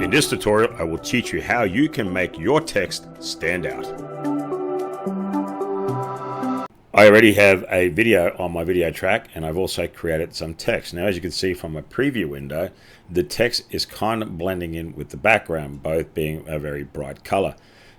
In this tutorial, I will teach you how you can make your text stand out. I already have a video on my video track, and I've also created some text. Now, as you can see from my preview window, the text is kind of blending in with the background, both being a very bright color.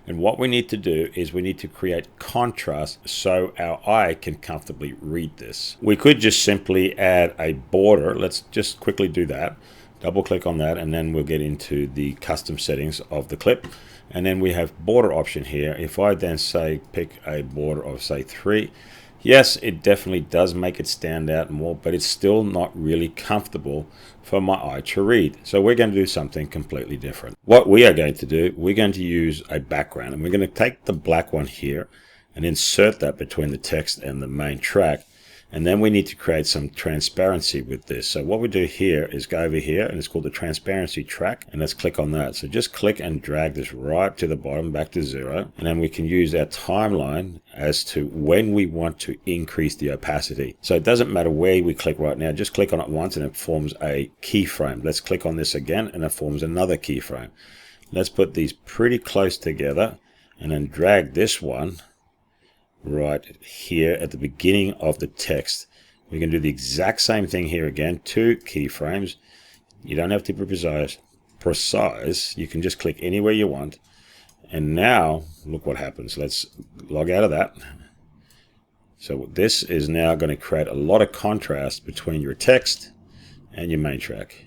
And what we need to do is we need to create contrast so our eye can comfortably read this. We could just simply add a border. Let's just quickly do that. Double click on that, and then we'll get into the custom settings of the clip. And then we have border option here. If I then say pick a border of say 3, yes, it definitely does make it stand out more, but it's still not really comfortable for my eye to read. So we're going to do something completely different. What we are going to do, we're going to use a background, and we're going to take the black one here and insert that between the text and the main track. And then we need to create some transparency with this. So what we do here is go over here, and it's called the transparency track, and let's click on that. So just click and drag this right to the bottom back to 0, and then we can use our timeline as to when we want to increase the opacity. So it doesn't matter where we click right now, just click on it once and it forms a keyframe. Let's click on this again and it forms another keyframe. Let's put these pretty close together and then drag this one right here at the beginning of the text. We can do the exact same thing here again, 2 keyframes. You don't have to be precise. You can just click anywhere you want. And now look what happens. Let's log out of that. So this is now going to create a lot of contrast between your text and your main track.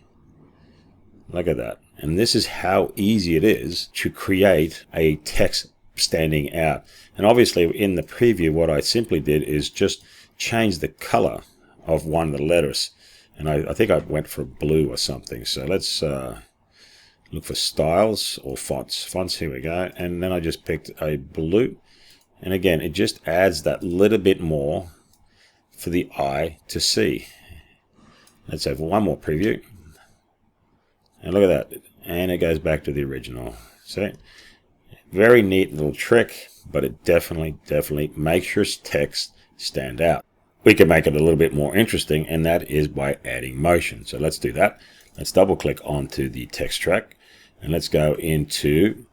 Look at that. And this is how easy it is to create a text standing out. And obviously in the preview, what I simply did is just change the color of one of the letters, and I think I went for blue or something. So let's look for styles or fonts. Here we go, and then I just picked a blue, and again it just adds that little bit more for the eye to see. Let's have one more preview, and look at that, and it goes back to the original. See? Very neat little trick, but it definitely makes your text stand out. We can make it a little bit more interesting, and that is by adding motion. So let's do that. Let's double click onto the text track, and let's go into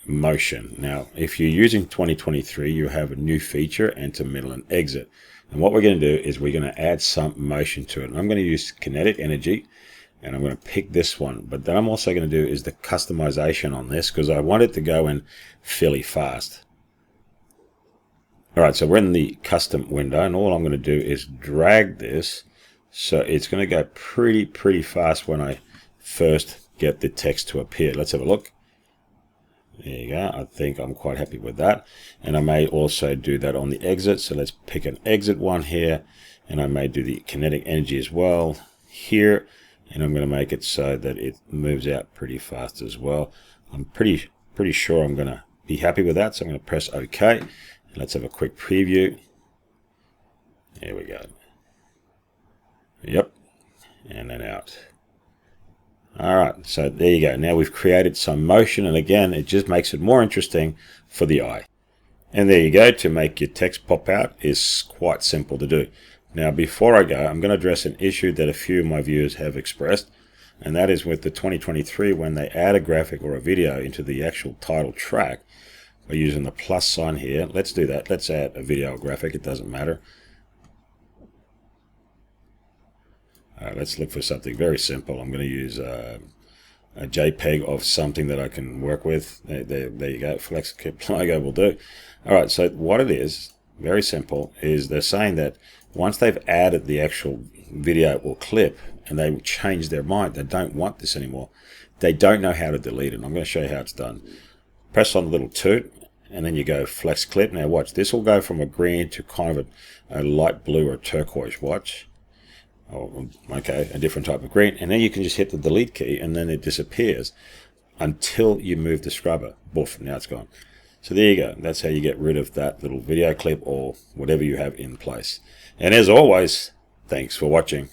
motion. Now, if you're using 2023, you have a new feature, enter, middle, and exit. And what we're going to do is we're going to add some motion to it. And I'm going to use kinetic energy, and I'm going to pick this one. But then I'm also going to do is the customization on this, because I want it to go in fairly fast. All right, so we're in the custom window, and all I'm going to do is drag this so it's going to go pretty fast when I first get the text to appear. Let's have a look. There you go. I think I'm quite happy with that. And I may also do that on the exit. So let's pick an exit one here, and I may do the kinetic energy as well here. And I'm going to make it so that it moves out pretty fast as well. I'm pretty sure I'm going to be happy with that. So I'm going to press OK. And let's have a quick preview. There we go. Yep. And then out. All right. So there you go. Now we've created some motion. And again, it just makes it more interesting for the eye. And there you go. To make your text pop out is quite simple to do. Now, before I go, I'm going to address an issue that a few of my viewers have expressed, and that is with the 2023, when they add a graphic or a video into the actual title track by using the plus sign here. Let's do that. Let's add a video or graphic. It doesn't matter. All right, let's look for something very simple. I'm going to use a JPEG of something that I can work with. There you go. Flex clip logo will do. All right, so what it is, very simple, is they're saying that once they've added the actual video or clip and they change their mind, they don't want this anymore, they don't know how to delete it. I'm going to show you how it's done. Press on the little toot, and then you go flex clip. Now watch, this will go from a green to kind of a light blue or turquoise. Watch. Oh, okay, a different type of green. And then you can just hit the delete key, and then it disappears until you move the scrubber. Boof, now it's gone. So there you go. That's how you get rid of that little video clip or whatever you have in place. And as always, thanks for watching.